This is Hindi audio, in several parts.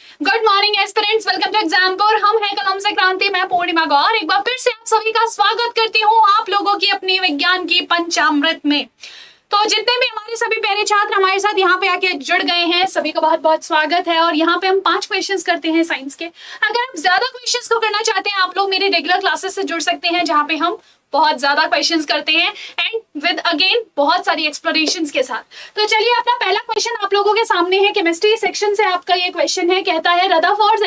Good morning aspirants, welcome to Exampur. हम हैं कलम से क्रांति, मैं पूर्णिमा गौर। एक बार फिर से आप सभी का स्वागत करती हूँ आप लोगों की अपनी विज्ञान की पंचामृत में। तो जितने भी हमारे सभी प्यारे छात्र हमारे साथ यहाँ पे आके जुड़ गए हैं, सभी का बहुत बहुत स्वागत है। और यहाँ पे हम 5 क्वेश्चंस करते हैं साइंस के। अगर आप ज्यादा क्वेश्चंस को करना चाहते हैं, आप लोग मेरे रेगुलर क्लासेस से जुड़ सकते हैं, जहाँ पे हम बहुत ज्यादा क्वेश्चंस करते हैं एंड विद अगेन बहुत सारी एक्सप्लोरेशंस के साथ। तो चलिए, अपना पहला क्वेश्चन आप लोगों के सामने है। केमिस्ट्री सेक्शन से आपका ये क्वेश्चन है। कहता है Rutherford's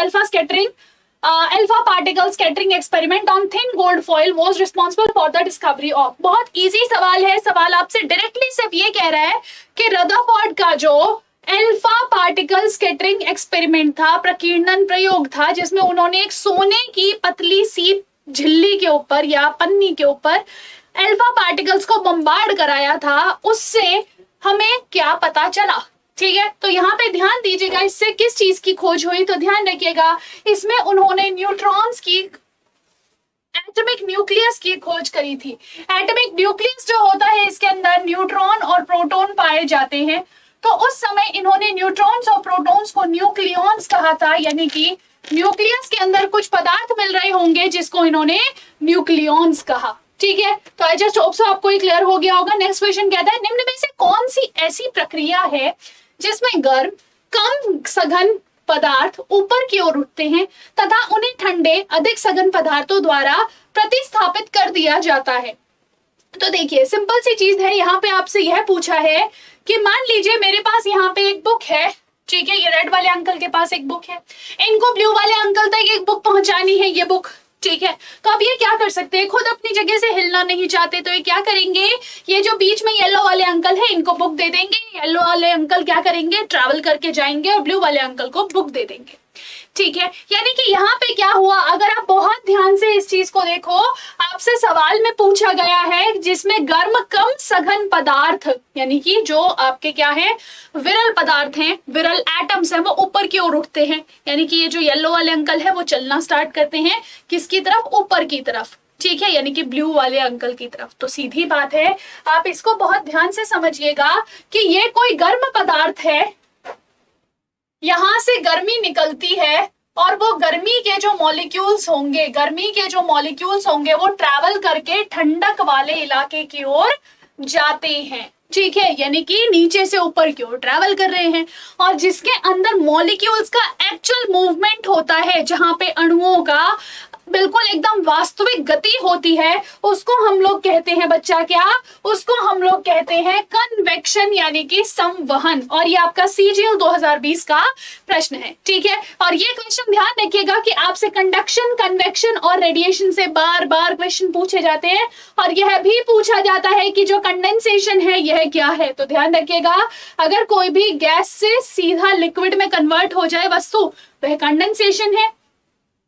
alpha particle scattering experiment on thin gold foil was responsible for the discovery of. बहुत इजी सवाल है। सवाल आपसे डायरेक्टली सिर्फ ये कह रहा है कि रदरफोर्ड का जो अल्फा पार्टिकल स्कैटरिंग एक्सपेरिमेंट था, प्रकीर्णन प्रयोग था, जिसमें उन्होंने एक सोने की पतली सी झिल्ली के ऊपर या पन्नी के ऊपर अल्फा पार्टिकल्स को बम्बार्ड कराया था, उससे हमें क्या पता चला। ठीक है, तो यहाँ पे ध्यान दीजिएगा, इससे किस चीज की खोज हुई। तो ध्यान रखिएगा, इसमें उन्होंने न्यूट्रॉन्स की एटॉमिक न्यूक्लियस की खोज करी थी। एटॉमिक न्यूक्लियस जो होता है, इसके अंदर न्यूट्रॉन और प्रोटॉन पाए जाते हैं। तो उस समय इन्होंने न्यूट्रॉन्स और प्रोटॉन्स को न्यूक्लियॉन्स कहा था, यानी कि न्यूक्लियस के अंदर कुछ पदार्थ मिल रहे होंगे जिसको इन्होंने न्यूक्लियॉन्स कहा। ठीक है, तो आई जस्ट होप सो आपको ये क्लियर हो गया होगा। नेक्स्ट क्वेश्चन कहता है निम्न में से कौन सी ऐसी प्रक्रिया है जिसमें गर्म कम सघन पदार्थ ऊपर की ओर उठते हैं तथा उन्हें ठंडे अधिक सघन पदार्थों द्वारा प्रतिस्थापित कर दिया जाता है। तो देखिए, सिंपल सी चीज है। यहाँ पे आपसे यह पूछा है कि मान लीजिए मेरे पास यहाँ पे एक बुक है। ठीक है, ये रेड वाले अंकल के पास एक बुक है, इनको ब्लू वाले अंकल तक एक बुक पहुंचानी है, ये बुक। ठीक है, तो अब ये क्या कर सकते हैं, खुद अपनी जगह से हिलना नहीं चाहते, तो ये क्या करेंगे, ये जो बीच में येलो वाले अंकल है इनको बुक दे देंगे। येलो वाले अंकल क्या करेंगे, ट्रैवल करके जाएंगे और ब्लू वाले अंकल को बुक दे देंगे। ठीक है, यानी कि यहाँ पे क्या हुआ, अगर आप बहुत ध्यान से इस चीज को देखो, आपसे सवाल में पूछा गया है जिसमें गर्म कम सघन पदार्थ, यानी कि जो आपके क्या है, विरल पदार्थ हैं, विरल एटम्स हैं, वो ऊपर की ओर उठते हैं। यानी कि ये जो येलो वाले अंकल है वो चलना स्टार्ट करते हैं किसकी तरफ, ऊपर की तरफ। ठीक है, यानी कि ब्लू वाले अंकल की तरफ। तो सीधी बात है, आप इसको बहुत ध्यान से समझिएगा कि ये कोई गर्म पदार्थ है, यहां से गर्मी निकलती है और वो गर्मी के जो मॉलिक्यूल्स होंगे वो ट्रैवल करके ठंडक वाले इलाके की ओर जाते हैं। ठीक है, यानी कि नीचे से ऊपर की ओर ट्रैवल कर रहे हैं, और जिसके अंदर मॉलिक्यूल्स का एक्चुअल मूवमेंट होता है, जहां पे अणुओं का बिल्कुल एकदम वास्तविक गति होती है, उसको हम लोग कहते हैं बच्चा क्या, उसको हम लोग कहते हैं कन्वेक्शन, यानी कि संवहन। और ये आपका सीजीएल 2020 का प्रश्न है। ठीक है, और ये क्वेश्चन ध्यान रखिएगा कि आपसे कंडक्शन, कन्वेक्शन और रेडिएशन से बार बार क्वेश्चन पूछे जाते हैं, और यह भी पूछा जाता है कि जो कंडेंसेशन है यह क्या है। तो ध्यान रखिएगा, अगर कोई भी गैस से सीधा लिक्विड में कन्वर्ट हो जाए वस्तु, वह कंडेंसेशन है।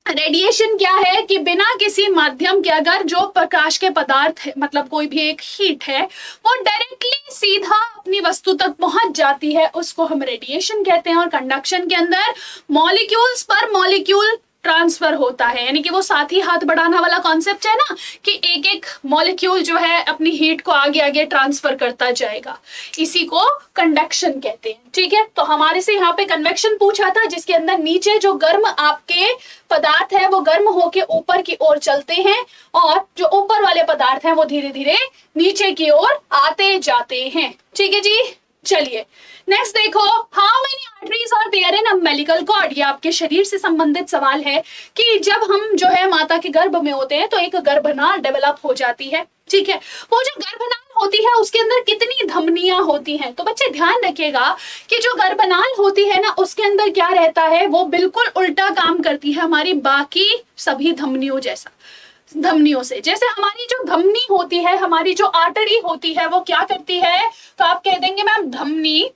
रेडिएशन क्या है कि बिना किसी माध्यम के अगर जो प्रकाश के पदार्थ है, मतलब कोई भी एक हीट है, वो डायरेक्टली सीधा अपनी वस्तु तक पहुंच जाती है, उसको हम रेडिएशन कहते हैं। और कंडक्शन के अंदर मॉलिक्यूल्स पर मॉलिक्यूल ट्रांसफर होता है, यानी कि वो साथ ही हाथ बढ़ाना वाला कॉन्सेप्ट है ना, कि एक एक मॉलिक्यूल जो है अपनी हीट को आगे आगे ट्रांसफर करता जाएगा, इसी को कंडक्शन कहते हैं। ठीक है, तो हमारे से यहाँ पे कन्वेक्शन पूछा था, जिसके अंदर नीचे जो गर्म आपके पदार्थ है वो गर्म होके ऊपर की ओर चलते हैं, और जो ऊपर वाले पदार्थ हैं वो धीरे धीरे नीचे की ओर आते जाते हैं। ठीक है जी, चलिए नेक्स्ट देखो, how many arteries are there in umbilical cord. ये आपके शरीर से संबंधित सवाल है कि जब हम जो है माता के गर्भ में होते हैं तो एक गर्भनाल डेवलप हो जाती है। ठीक है, वो जो गर्भनाल होती है उसके अंदर कितनी धमनियां होती हैं। तो बच्चे ध्यान रखिएगा कि जो गर्भनाल होती है ना, उसके अंदर क्या रहता है, वो बिल्कुल उल्टा काम करती है हमारी बाकी सभी धमनियों से। जैसे हमारी जो धमनी होती है, हमारी जो आर्टरी होती है, वो क्या करती है, तो आप कह देंगे मैम धमनी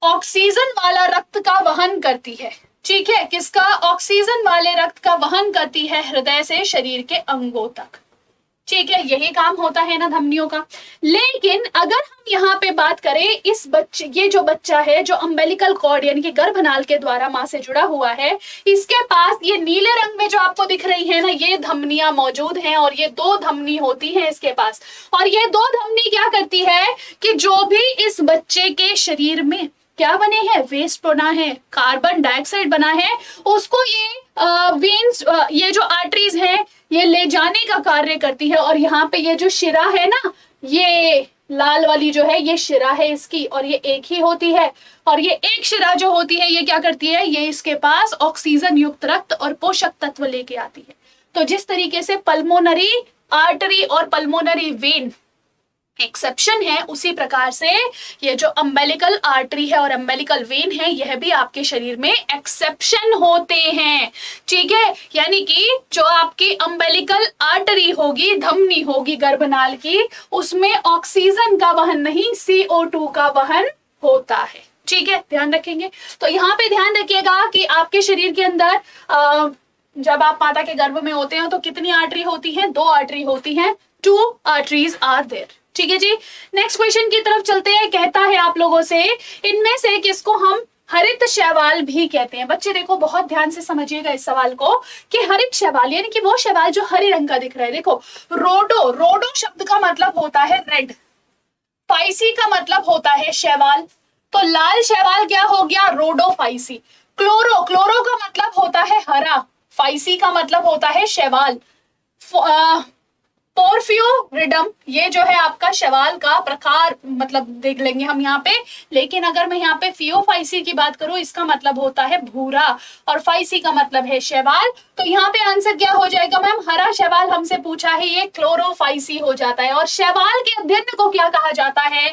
ऑक्सीजन वाला रक्त का वहन करती है। ठीक है, किसका, ऑक्सीजन वाले रक्त का वहन करती है हृदय से शरीर के अंगों तक। ठीक है, यही काम होता है ना धमनियों का। लेकिन अगर हम यहाँ पे बात करें इस बच्चे, ये जो बच्चा है जो अम्बिलिकल कॉर्ड यानी कि गर्भनाल के द्वारा मां से जुड़ा हुआ है, इसके पास ये नीले रंग में जो आपको दिख रही है ना, ये धमनियां मौजूद हैं, और ये 2 धमनी होती हैं इसके पास। और ये 2 धमनी क्या करती है कि जो भी इस बच्चे के शरीर में क्या बने हैं, वेस्ट बना है, कार्बन डाइऑक्साइड बना है, उसको ये वेन्स, ये जो आर्टरीज है ये ले जाने का कार्य करती है। और यहाँ पे ये जो शिरा है ना, ये लाल वाली जो है ये शिरा है इसकी, और ये एक ही होती है। और ये एक शिरा जो होती है ये क्या करती है, ये इसके पास ऑक्सीजन युक्त रक्त और पोषक तत्व लेके आती है। तो जिस तरीके से पल्मोनरी आर्टरी और पल्मोनरी वेन एक्सेप्शन है, उसी प्रकार से ये जो अम्बेलिकल आर्टरी है और अम्बेलिकल वेन है यह भी आपके शरीर में एक्सेप्शन होते हैं। ठीक है, यानी कि जो आपकी अम्बेलिकल आर्टरी होगी, धमनी होगी गर्भनाल की, उसमें ऑक्सीजन का वहन नहीं, CO2 का वहन होता है। ठीक है, ध्यान रखेंगे। तो यहाँ पे ध्यान रखिएगा कि आपके शरीर के अंदर जब आप माता के गर्भ में होते हैं तो कितनी आर्टरी होती है, 2 आर्टरी होती हैं, 2 आर्टरीज आर देयर। ठीक है जी, नेक्स्ट क्वेश्चन की तरफ चलते हैं। कहता है आप लोगों से, इनमें से किसको हम हरित शैवाल भी कहते हैं। बच्चे देखो बहुत ध्यान से समझिएगा इस सवाल को कि हरित शैवाल यानी कि वो शैवाल जो हरे रंग का दिख रहा है। देखो रोडो, रोडो शब्द का मतलब होता है रेड, फाइसी का मतलब होता है शैवाल, तो लाल शैवाल क्या हो गया, रोडोफाइसी। क्लोरो, क्लोरो का मतलब होता है हरा, फाइसी का मतलब होता है शैवाल। पोर्फियोरिडम, ये जो है आपका शैवाल का प्रकार मतलब देख लेंगे हम यहाँ पे, लेकिन अगर मैं यहाँ पे फियोफाइसी की बात करूं इसका मतलब होता है भूरा और फाइसी का मतलब है शैवाल। तो यहाँ पे आंसर क्या हो जाएगा मैम, हरा शैवाल हमसे पूछा है, ये क्लोरोफाइसी हो जाता है। और शैवाल के अध्ययन को क्या कहा जाता है,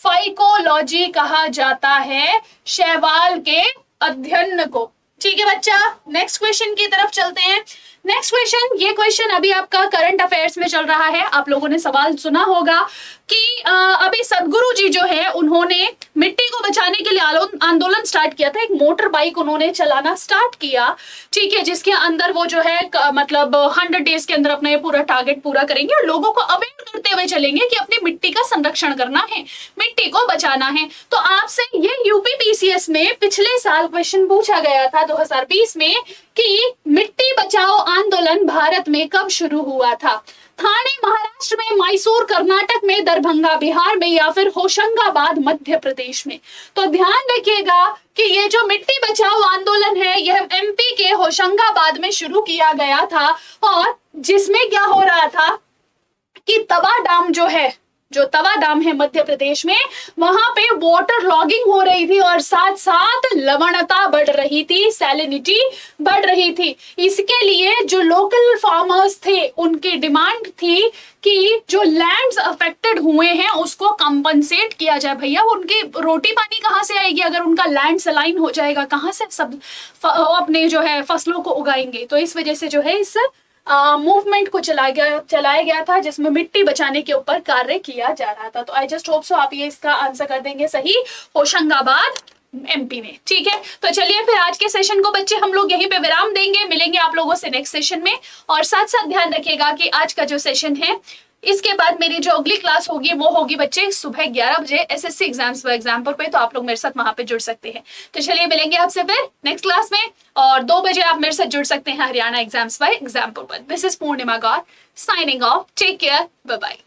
फाइकोलॉजी कहा जाता है शैवाल के अध्ययन को। ठीक है बच्चा, नेक्स्ट क्वेश्चन की तरफ चलते हैं। नेक्स्ट क्वेश्चन, ये क्वेश्चन अभी आपका करंट अफेयर्स में चल रहा है। आप लोगों ने सवाल सुना होगा कि अभी सदगुरु जी जो है उन्होंने मिट्टी को बचाने के लिए आंदोलन स्टार्ट किया था। एक मोटर बाइक उन्होंने चलाना स्टार्ट किया, ठीक है, जिसके अंदर वो जो है मतलब 100 डेज के अंदर अपना ये पूरा टारगेट पूरा करेंगे और लोगों को अवेयर करते हुए चलेंगे कि अपनी मिट्टी का संरक्षण करना है, मिट्टी को बचाना है। तो आपसे ये यूपी पीसीएस में पिछले साल क्वेश्चन पूछा गया था 2020 में कि मिट्टी बचाओ आंदोलन भारत में कब शुरू हुआ था। ठाणे महाराष्ट्र में, मैसूर कर्नाटक में, दरभंगा बिहार में, या फिर होशंगाबाद मध्य प्रदेश में। तो ध्यान रखिएगा कि ये जो मिट्टी बचाओ आंदोलन है यह एमपी के होशंगाबाद में शुरू किया गया था, और जिसमें क्या हो रहा था कि तवा डाम जो है, जो तवा डाम है मध्य प्रदेश में, वहां पे वाटर लॉगिंग हो रही थी और साथ साथ लवणता बढ़ रही थी, सैलिनिटी बढ़ रही थी। इसके लिए जो लोकल फार्मर्स थे उनकी डिमांड थी कि जो लैंड्स अफेक्टेड हुए हैं उसको कंपनसेट किया जाए। भैया उनकी रोटी पानी कहाँ से आएगी अगर उनका लैंड सलाइन हो जाएगा, कहाँ से सब अपने जो है फसलों को उगाएंगे। तो इस वजह से जो है इस मूवमेंट को चलाया गया था जिसमें मिट्टी बचाने के ऊपर कार्य किया जा रहा था। तो आई जस्ट होप सो आप ये इसका आंसर कर देंगे सही, होशंगाबाद एमपी में। ठीक है, तो चलिए फिर आज के सेशन को बच्चे हम लोग यहीं पे विराम देंगे, मिलेंगे आप लोगों से नेक्स्ट सेशन में। और साथ साथ ध्यान रखिएगा कि आज का जो सेशन है इसके बाद मेरी जो अगली क्लास होगी वो होगी बच्चे सुबह 11 बजे एसएससी एग्जाम्स पर एग्जाम्पल पे, तो आप लोग मेरे साथ वहां पे जुड़ सकते हैं। तो चलिए मिलेंगे आपसे फिर नेक्स्ट क्लास में, और 2 बजे आप मेरे साथ जुड़ सकते हैं हरियाणा एग्जाम्स पर एग्जाम्पल पर। This is Purnima Gaur signing off, take care, bye bye.